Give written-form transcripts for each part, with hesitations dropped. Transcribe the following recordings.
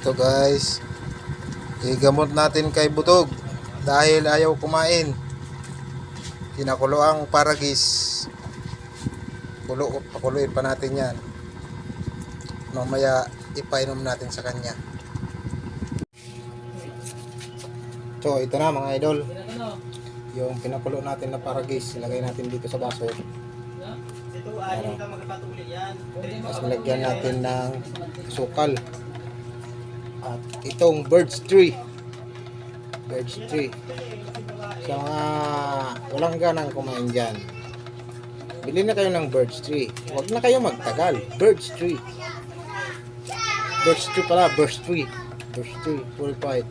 Ito guys, igamot natin kay Butog dahil ayaw kumain. Kinakulo ang paragis. Pakuluin pa natin yan. Mamaya ipainom natin sa kanya. So ito na mga idol, yung pinakulo natin na paragis, ilagay natin dito sa baso. Tapos nilagyan natin ng sukal. At itong birch tree. Sa mga walang ganang kumain dyan, bili na kayo ng birch tree. Huwag na kayo magtagal. Birch tree full fight.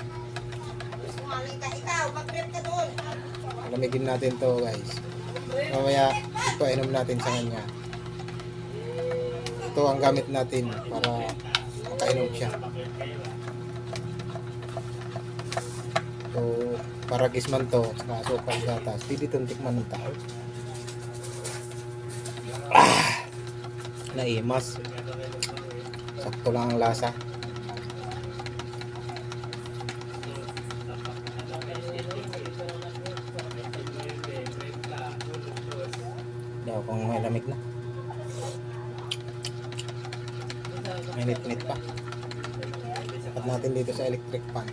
Malamigin natin to guys. Mamaya ipainom natin sa kanya. Ito ang gamit natin para makainom siya. So paragis man to, saka sukal gatas, pwede itong tikman ng tao. Naimas. Sakto lang ang lasa. Daw kung may lamig na. Mainit-init pa. Sapat natin dito sa electric fan.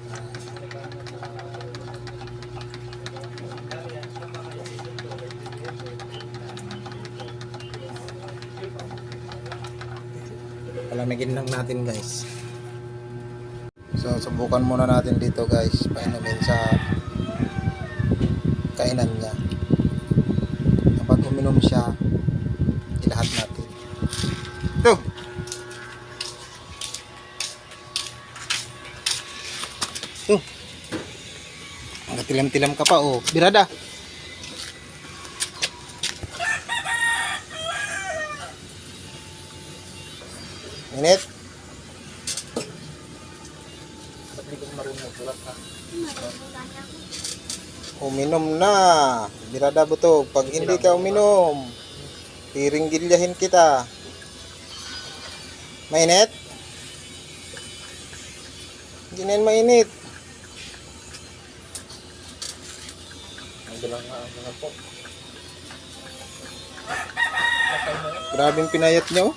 Palamigin lang natin guys. So subukan muna natin dito guys, painumin sa kainan niya. Kapag uminom siya, ilahat natin. Ito! Ito! Tilam-tilam ka pa oh. Birada! Init. Uminom na. Birada Butog. Pag hindi ka uminom, piringgilyahin kita. Mainit? Hindi na yan mainit. Grabing pinayat nyo.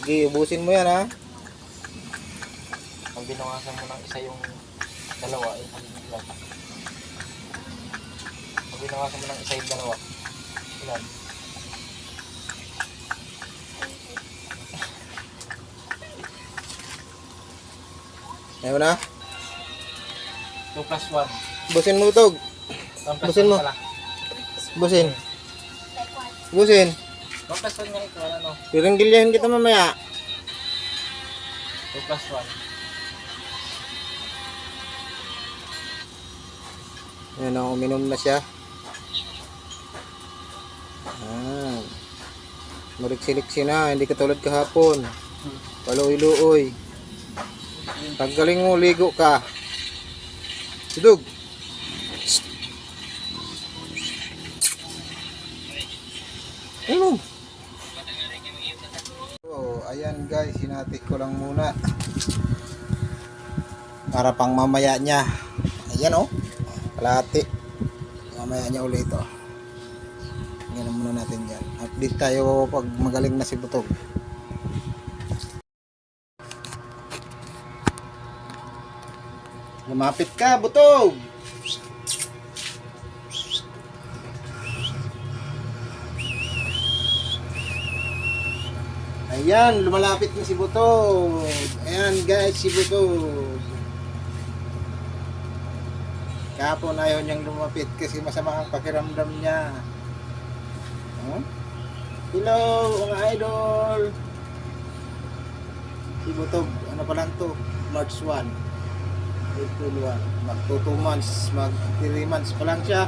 Sige, ubusin mo yan ha. Pag binawasan mo ng isa yung dalawa, ilan? Pag binawasan mo ng isa yung dalawa, ilan? Ayaw na? 2 plus 1. Ubusin mo Butog. 1 plus Busin 1 mo. pala. Ubusin. Ubusin. 1 plus 1 nga ito, ano? Piringgilyahin kita mamaya. 2 plus 1. Ayan o, uminom na siya. Mariksi-liksi na, hindi katulad kahapon. Paluoy-luoy. Tanggalin mo, ligo ka. Sidog. Ano? So, ayan guys, hinati ko lang muna. Para pang mamaya niya. Ayan o. Kalahati. Mamaya niya ulit ito. Ganun muna natin dyan. Update tayo pag magaling na si Butog. Lumapit ka, Butog! Ayan, lumalapit na si Butog. Ayan guys, si Butog. Kahapon ayaw niyang lumapit kasi masama ang pakiramdam niya. Hello mga idol. Si Butog, ano pa lang to? March 1, April 1. Mag 2 months, mag 3 months pa lang siya.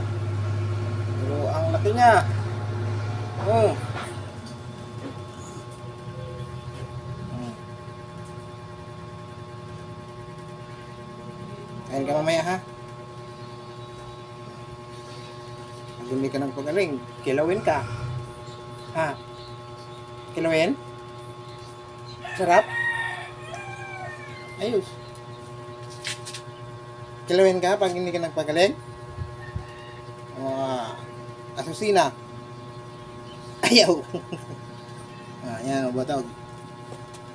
Pero ang laki niya. Kain ka mamaya ha. hindi ka nagpagaling, kilawin ka. Ha? Kilawin? Sarap? Ayos. Kilawin ka pag hindi ka nagpagaling? Asusina. Ayaw. Ayan, butog.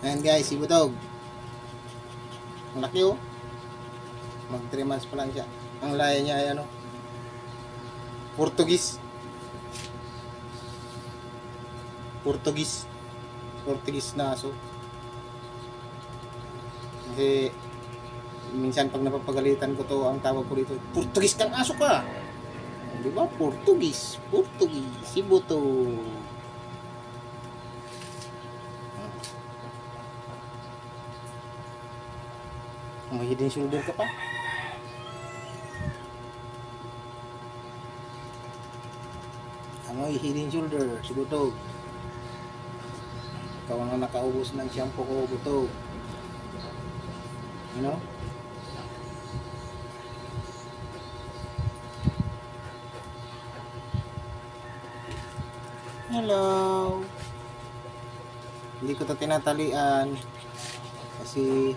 Ayan guys, si butog. Ang laki oh. Mag 3 months pa lang siya. Ang lahi niya ay ano? Portugis. Portugis na aso. Kasi minsan pag napapagalitan ko to, ang tawag ko dito, Portugis kang aso ka. Di ba? Portugis. Si butog. May hidden shoulder ka pa. Amoy hidden shoulder, si butog. Ikaw ang nakaubos ng shampoo ko, butog. Ano? Hello. Hindi ko to tinatalian kasi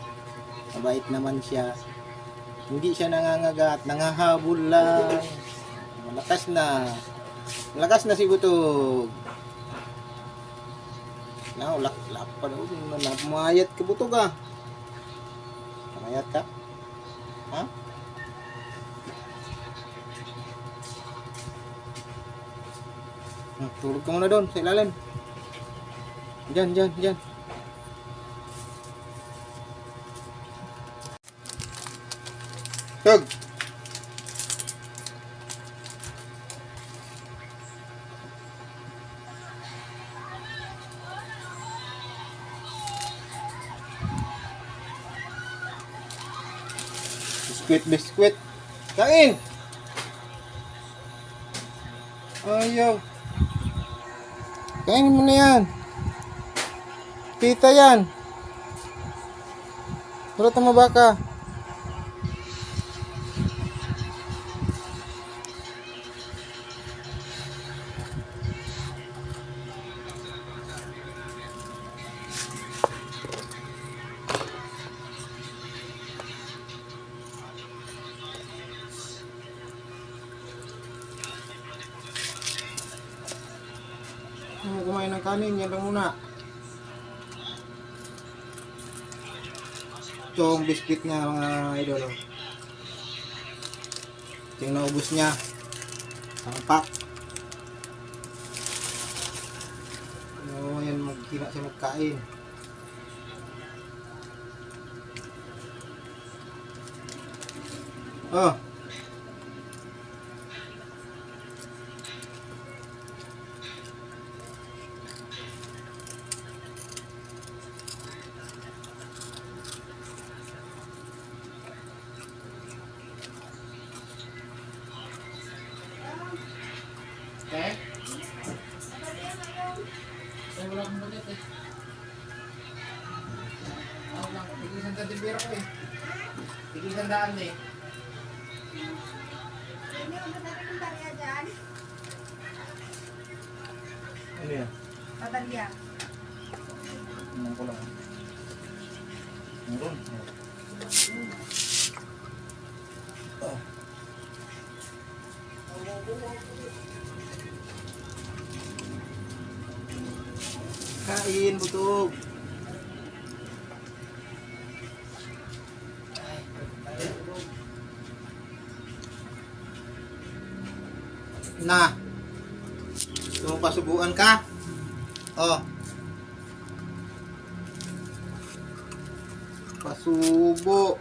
mabait naman siya. Hindi siya nangangagat, nangahabol lang. Malakas na. Malakas na si butog. Lak pa daw. Mayat ka butog ah. Mayat ka? Ha? Tulog ka muna doon sa ilalim. Diyan. Tug! Biskuit. Kain! Ayaw. Kainin mo na yan. Pita yan. Puro tumaba ka. Kumain ng kanin, yan lang muna. Ito ang biscuit niya mga idol. Ito yung naubos niya. Ang pack. Yan, magkina siya magkain. Oh. Okay? Ay, wala akong budget eh. Ako lang, tigisan ka tibira ko eh. Tigisan daan eh. Hindi mo madami ng barya dyan. Ano yan? Pabarya. Tingnan ko lang. Meron. Oh. Kain, butog. Na. Gusto mo pasubuan ka? Oh. Pasubo.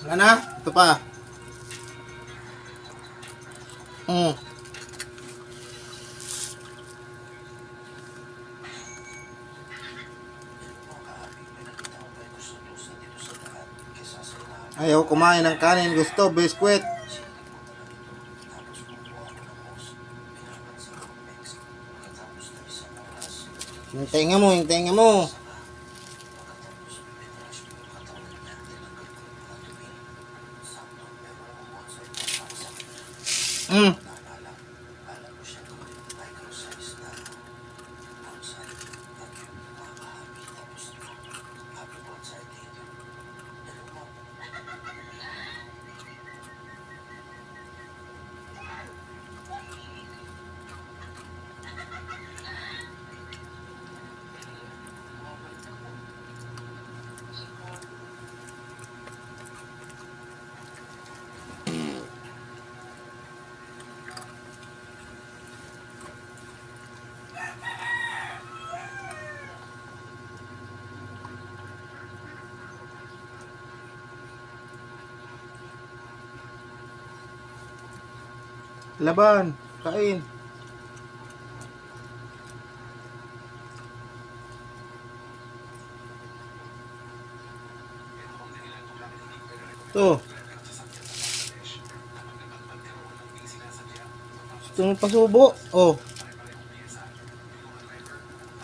Wala na? Ito pa. Ayaw kumain ng kanin, gusto biskwit. Yung tenga mo, yung tenga mo. Mm. Laban, kain. To. Gusto mo pasubo? Oh.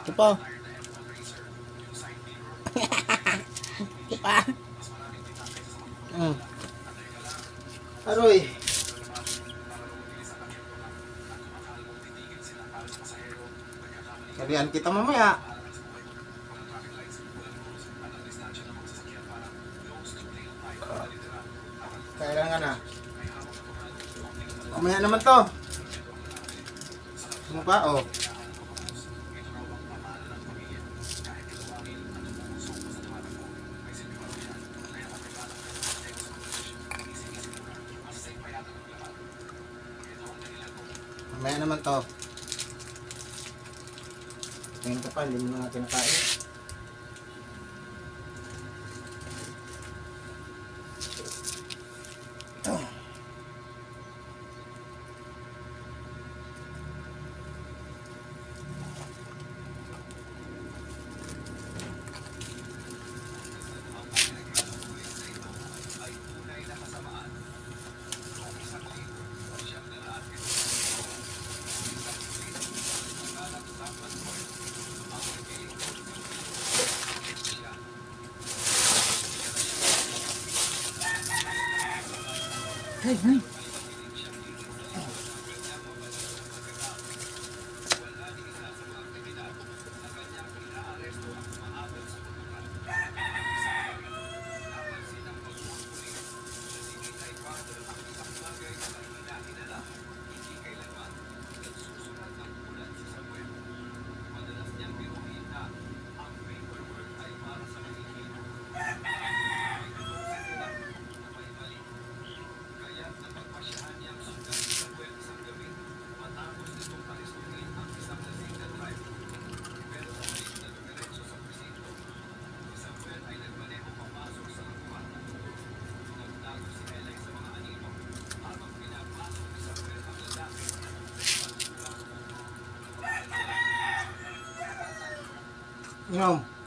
Ito pa. Ito pa. Aroy. Sabihan kita mamaya. Kailangan na. Mamaya naman to. Ano pa? Oh. Mamaya naman to. Tingin ka pa, hindi mo na kinakain. Ito. Hey, hey. Inom.